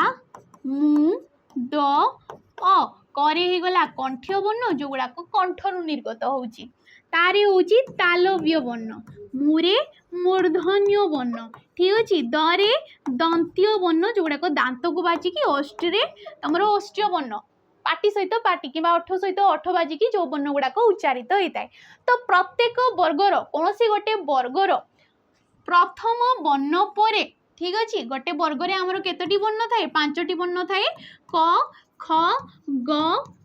मु द अ करे हे गला कंठ्य वर्ण जो गुड़ा को कंठरु निर्गत होची तारे होची तालव्य वर्ण मुरे मूर्धन्य वर्ण ठीक अछि दरे दंत्य वर्ण जो गुड़ा को दांत को बाजी कि अष्टरे तमरो अष्ट्य वर्ण पाटी सहित पाटी कि ओठ सहित ओठ बाजी कि जो वर्ण गुड़ा को उच्चारित होता है तो प्रत्येक वर्गर कौन सी गोटे वर्गर प्रथम वर्ण पर ठीक अच्छे गोटे वर्ग आमर केतोटी वर्ण थाए 5टी वर्ण थाए क ख ग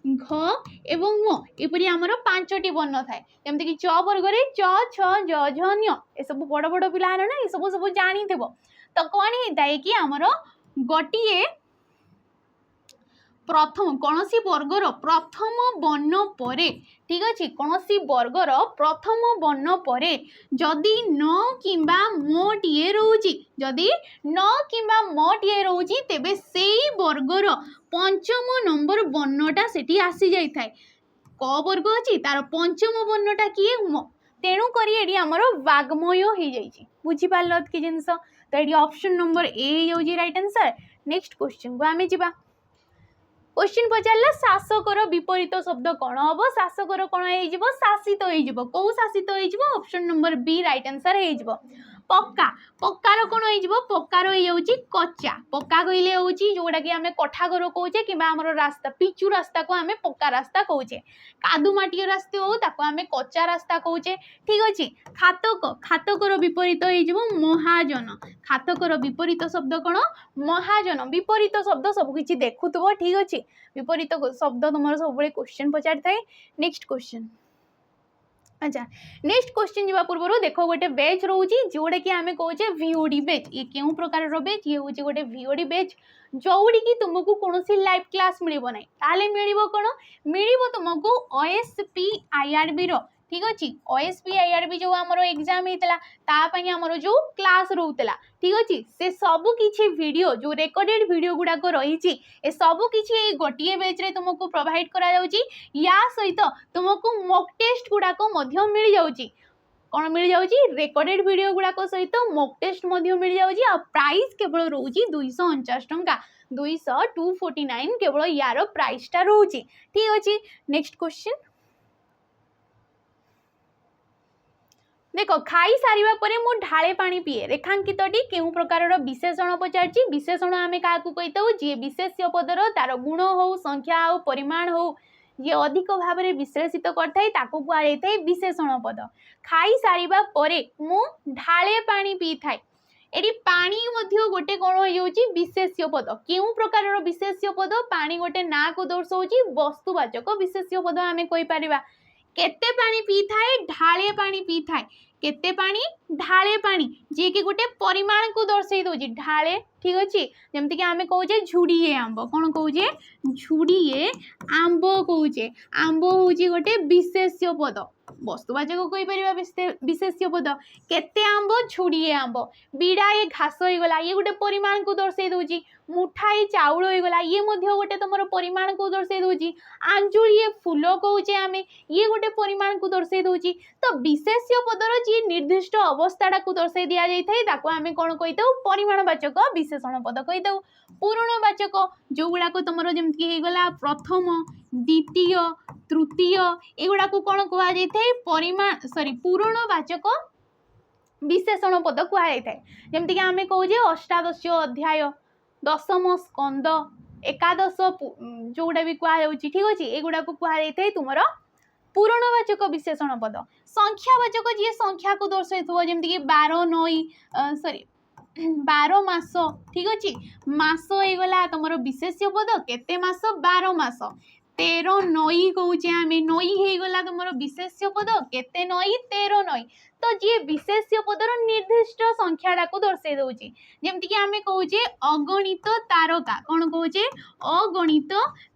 घ एवं म एपरी आमर 5टी वर्ण थाए जमती कि च वर्ग च छ ज झ ञ ए सब बड़ बड़ पिला ना ये सब सब जानी थेबो तो कौन होता है कि आमर गोटिए प्रथम कौन सी वर्गर प्रथम वर्ण परे ठीक अच्छे कौन सी वर्गर प्रथम वर्ण परे जदि न किंबा म टीए रोची जदि न किंबा म टीए रोची तेबे सेई वर्गर पंचम नंबर वर्णटा सेठी आसी जाई थाए क वर्ग अछि तार पंचम वर्णटा किए म तेणु करी एडी हमर वाग्मय हो जाई बुझी पारल कि जिंस तो एडी ऑप्शन नंबर ए होजी राइट आंसर नेक्स्ट क्वेश्चन को आमे जिबा क्वेश्चन पचारला शासकर विपरीत शब्द कौन हम शासकर कौन हो शासित हो कौ शासित हो option number B right answer हो पक्का पक्कार कौन हो पक्कार हो कच्चा पक्का कहले हूँ जोटा कि आम कठा घर कहे कि रास्ता पिचु रास्ता को आम पक्का रास्ता कहे कादुमाटी रास्ता हो आम कच्चा रास्ता कहे ठीक अच्छे खातक खातकर विपरीत हो महाजन खातकर विपरीत शब्द कौन महाजन विपरीत शब्द सबकि देखुव ठीक अच्छे विपरीत शब्द तुम सब क्वेश्चन पचारि थाए नेक्स्ट क्वेश्चन अच्छा नेक्स्ट क्वेश्चन जावा पूर्व देख गोटे बेच रोची जोड़ा कि आम कहे वीओडी बेच ये क्यों प्रकार बेच ये हूँ गोटे वीओडी बेच जोड़ी कि तुमको कौन लाइव क्लास मिल ना ताले मिल कौन मिल तुमको OSPIRB ठीक अच्छे OSPIRB जो आमर एग्जाम होता तापाई आमर जो क्लास रोला ठीक अच्छे से सब किसी वीडियो जो रेकर्डेड वीडियो गुड़ाक रही ए सब किसी गोटे बेच रे तुमको प्रोवाइड करा या सहित तुमको मॉक टेस्ट गुड़ाक मिल जाऊँगी कौन मिल जाऊँगी रेकर्डेड वीडियो गुड़ाक सहित मॉक टेस्ट मिल जाऊँगी आ प्राइस केवल रोची 249 टंका 249 केवल यार प्राइसटा रोची ठीक अच्छे नेक्स्ट क्वेश्चन देख खाई सारिबा परे मु ढाले पानी पिए रेखांकितटी केउ प्रकार विशेषण पचारछि विशेषण आमे काकू कहितौ जे विशेष्य पदर तार गुण हो संख्या हो परिमाण हो जे अधिक भाव में विश्लेषित करथाय ताकू कुआ जायथाय विशेषण पद खाई सारिबा परे मु ढाले पानी पी थाय एडी पानी मध्य गोटे कौन हो विशेष्य पद केउ प्रकार विशेष्य पद पानी गोटे ना को दर्शाउछि वस्तुवाचक विशेष्य पद आमे कहि परिबा केते पानी पी थाए ढाले पानी पी थाए केते पानी ढाले पानी जे कि गोटे परिमाण को दर्शाई दउछि ढाले ठीक अच्छे जमती कि आमे कहूचे झुड़िए आंब कौन कहूचे झुड़िए आंब कहूचे आंब होची गोटे विशेष्य पद वस्तुवाचक कहि परिबा विशेष्य पद केते आंब झुड़िए आंब बिड़ाए घास हो गला ये गोटे परिमाण को दर्शाई दउछि मुठाए चाउल हो गला ये मध्य गोटे तुमर परिमाण को दर्शाई दउछि आंजुलिए फूल कहूचे आमे ये गोटे परिमाण को दर्शाई दउछि तो विशेष्य पदर जे निर्दिष्ट अवस्थाटा को दर्शाई दिया जाय थाए ताको आमे कोन कहितौ परिमाणवाचक विशेषण पद कहितौ पूर्णवाचक जो गुड़ा को तुमर जेमति हे गला प्रथम द्वितीय तृतीय एगुड़ा को कौन कह जाए परिमाण सॉरी पूर्णवाचक विशेषण पद कह जाए जमती आम कहे अष्टादश अध्याय दशम स्कंद एकादश जोड़ा भी कह ठीक अच्छे एगुड़ा को कह जाए तुम पूर्णवाचक विशेषण पद संख्यावाचक जी संख्या को दर्शाई जमती 12 नई सॉरी 12 मास ठीक अच्छे मास हो गला तुम विशेष्य पद केते मास 12 मास 13 नई कहूचे आम नई हो गला तुम विशेष्य पद केते नई 13 नई तो जी विशेष्य पदर निर्दिष्ट संख्याटा को दर्शाई दउछि जेमति कि आमे कहूचे अगणित तारका कौन कहूचे अगणित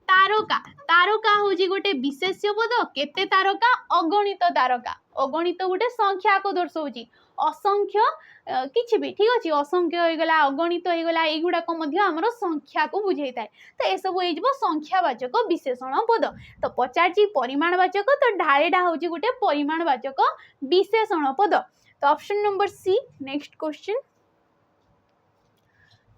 तारका तारका होची गोटे विशेष्य पद केते तारका अगणित गोटे संख्या को दर्शाउछि असंख्य किछि भी ठीक अच्छे असंख्य हो गला अगणित हो गला एगुड़ाक आमर संख्या को बुझे थाए तो यह सब हो संख्यावाचक विशेषण पद तो पचार परिमाणवाचक तो ढालेटा हूँ गोटे परिमाणवाचक विशेषण पद तो option number C next question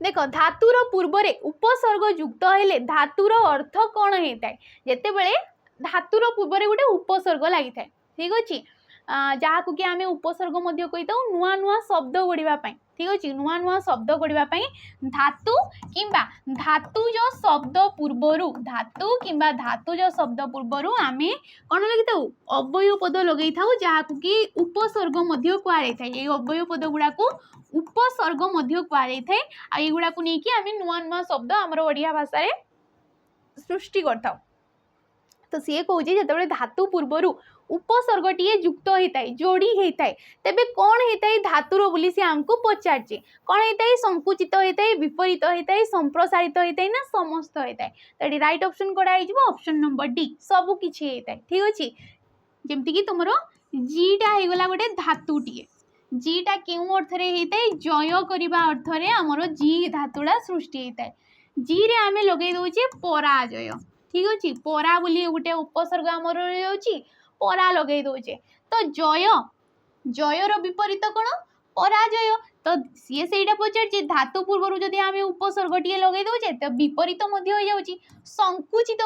देख धातुर पूर्व उपसर्ग युक्त हेले धातुर अर्थ कौन होता है जिते बड़े धातुर पूर्व गोटे उपसर्ग लगी था ठीक अच्छे जहाँ को कि आम उपसर्ग कही था नुआ नुआ शब्द गढ़ापी ठीक अच्छे नुआ नुआ शब्द गढ़ापी धातु किंबा धातुज शब्द पूर्वर धातु किंबा धातुज शब्द पूर्वर आम कौन लगी था अव्यय पद लगे था जहाँ को कि उपसर्ग कहुई था ये अव्यय पद गुड़ाक उपसर्ग कहुई था आईगुड़ा को लेकिन आम नुआ नुआ शब्द आमर ओडिया भाषा सृष्टि करता तो सी कहे जो धातु पूर्वर उपसर्ग टीए युक्त होता है जोड़ी होता है तेबे कौन होता है धातुर बोली सी आमको पचारे कौन होता है संकुचित होता है विपरीत होता है संप्रसारित होता है ना समस्त होता है तो राइट ऑप्शन कौड़ा हो ऑप्शन नंबर डी सब किसी होता है ठीक अच्छे जमती कि तुम जीटा होगला गोटे धातुटीए जीटा क्यों अर्थ होता है जय करने अर्थ आमर जी धातुड़ा सृष्टि होता है जी रे आम लगे दौचे पराजय ठीक अच्छे परा बोली गोटे उपसर्ग आमर रही परा लगे दौचे तो जय जयर विपरीत कौन पराजय तो सी से पचार धातु पूर्व जदि आम उपसर्ग टे लगे दौचे तो विपरीत संकुचित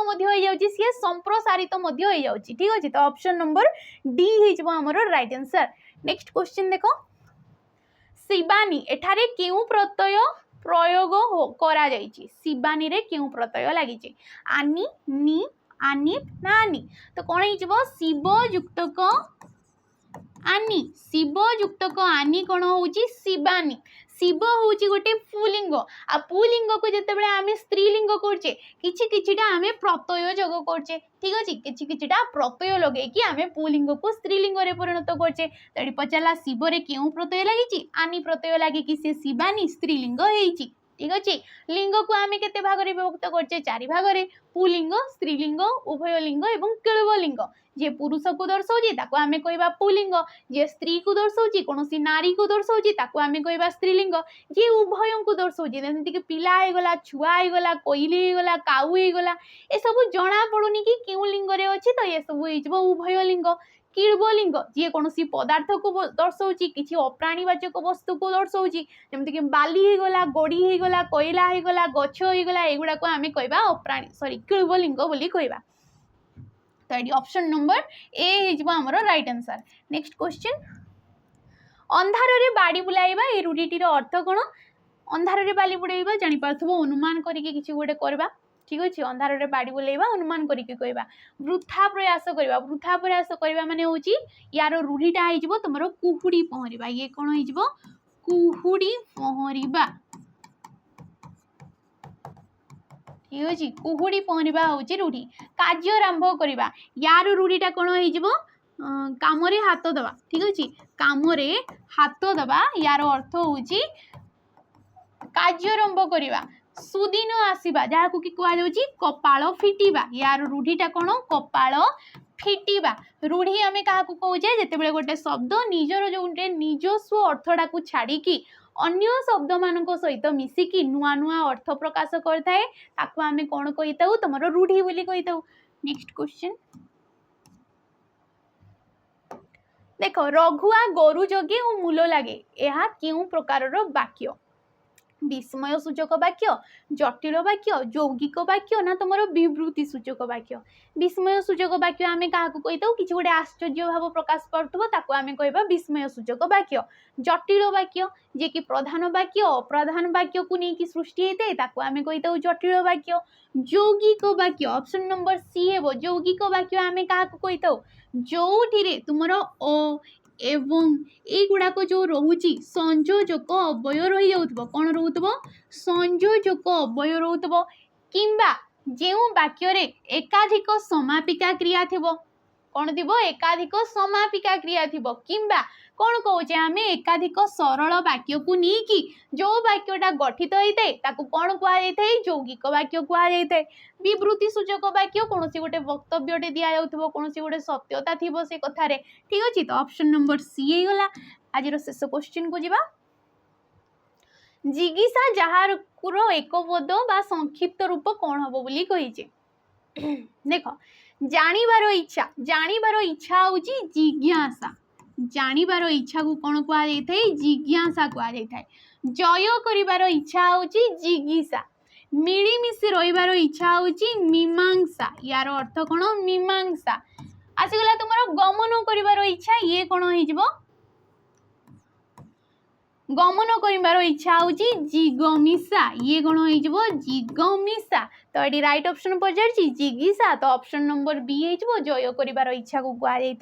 सी संप्रसारित ठीक अच्छे तो option number D Homer right answer next question देख शिवानी एठारे क्यों प्रत्यय प्रयोग करा जाइछि शिवानी रे क्यों प्रत्यय लगी आनी नी आनी ना आनी तो कौन हो शिव युक्तक आनी शिव युक्तक आनी कौन हो शिवानी शिव हूँ गोटे पुलिंग आ पुलिंग को जिते आम स्त्रीलिंग करचे किछिटा आम प्रत्यय जोग करचे ठीक अच्छे किछिटा प्रत्यय लगे कि आम पुलिंग को स्त्रीलिंग में परिणत करचे तो पचारा शिव रे क्यों प्रत्यय लगी आनी प्रत्यय लगे कि सी शिवानी स्त्रीलिंग होती ठीक अच्छे लिंग को आम के भाग में विभक्त करचे 4 भाग में पुलिंग स्त्रीलिंग उभय लिंग और केवलिंग जे पुरुष को दर्शाऊँ ताको आमे कहबा पुलिंग जे स्त्री को दर्शाऊँ कौन सी नारी को दर्शाऊँ ताको आमे कहबा स्त्रीलिंग जे उभय को दर्शाऊँ जमीक पिला होगला छुआ होगला कोइली होगला काऊ होगला ए सब जना पड़ुनी कि क्यों लिंग रे अच्छी तो ये सब हो उभय लिंग कीर्बलिंग जी कौन सी पदार्थ को दर्शाऊँ किसी अप्राणीवाचक वस्तु को दर्शाऊँ जमीक बाली होगला गोड़ी होगला कोयला होगला गछ होगला एगुड़ा को आमे कहबा अप्राणी सॉरी कीर्बलिंग बोली कहबा तो ये ऑप्शन नंबर ए हमर राइट आंसर नेक्स्ट क्वेश्चन अंधार रे बाड़ी बुलाइबा ए रूढ़ीटीर अर्थ कौन अंधार रे बाड़ी बुलाइबा जानि पारथबो अनुमान करिके किछि गोटे करबा ठीक अच्छे अंधार रे बाड़ी बुलाइबा अनुमान करिके कहबा वृथा प्रयास करबा माने होची यार रूढ़ीटा हो तुमरो कुहुड़ी पहरिबा ये कौन हो कुहुड़ी पहरिबा ठीक अच्छे कुहुड़ी पहरिबा हूँ रूढ़ी कार्यारंभ करवा यार रूढ़ीटा कौन हो काम हाथ दबा ठीक अच्छे काम हाथ दबा यार अर्थ हूँ कार्यारंभ करवा सुदिन आसवा जहाँ को कहुच्छी कपाल फिटिबा यार रूढ़ीटा कौन कपाल फिटिबा रूढ़ी आम क्या कहुचे जिते गोटे शब्द निजर जो निजस्व अर्थटा को छाड़ी अन्य शब्द मान सहित मिसिकी नुआ नुआ अर्थ प्रकाश करता है ताको आम कौन कही तुम रूढ़ी बोली कही नेक्स्ट क्वेश्चन देख रघुआ गोरु जगे और मूल लगे यह क्यों प्रकार वाक्य विस्मय सूचक वाक्य जटिल वाक्य यौगिक वाक्य ना तुम विवृत्ति सूचक वाक्य विस्मय सूचक वाक्य आम क्या कही कि गोटे आश्चर्य भाव प्रकाश करूँ आम कह विस्मय सूचक वाक्य जटिल वाक्य जे कि प्रधान वाक्य अप्रधान वाक्य को लेकिन सृष्टि होता है आम कही जटिल वाक्य यौगिक वाक्य ऑप्शन नंबर सी है यौगिक वाक्य आम क्या कही जो तुम अ एवं एगुड़ाक जो रोची संयोजक अव्यय रही जाउथबो कौन रोथबो संयोजक अव्यय रोथबो किंबा जेउ वाक्य रे एकाधिक समापिका क्रिया थिबो कौन थिबो एकाधिक समापिका क्रिया थिबो किंबा कौन कहूचे आम एकाधिक सरल वाक्य को नहीं जो वाक्यटा गठित होता है ताकू कौन कहुए यौगिक वाक्य कहुए विवृत्ति सूचक वाक्य कौन सी गोटे वक्तव्य दि जाउथबो कौन सी गोटे सत्यता थिबो से कथारे ठीक अच्छे तो ऑप्शन नंबर सी गला आज शेष क्वेश्चन को जीवा जिगिसा जहार एक पद बा संक्षिप्त रूप कौन हम बोली कही देख जानिबार इच्छा हूँ जिज्ञासा जानिबार इच्छा को कौन कहुए जिज्ञासा कहुए जय करिबार इच्छा होची जिज्ञासा मिलीमिशी रहिबार इच्छा होची मीमांसा यार अर्थ कौन मीमांसा आसीगला तुमर गमन करिबार इच्छा ये कौन हो गमन करिबार इच्छा होची जिगमिसा ये कौन हो जिगमिसा तो ये राइट ऑप्शन पचार जिगिसा तो ऑप्शन नंबर बी हो जय करिबार इच्छा को कहुए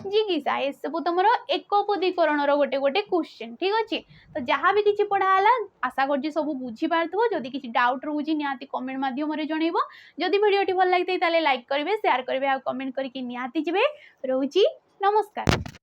जिगिसा ए सब तुम एकपदीकरण गोटे गोटे क्वेश्चन ठीक अच्छे तो जहाँ भी किसी पढ़ाला आशा कर सब बुझी पार्थो जदि किसी डाउट रोचे निहाती कमेंट माध्यम जनइब जदि वीडियो भल लगी लाइक करेंगे शेयर करेंगे और कमेंट करके निहाती जी रोची नमस्कार।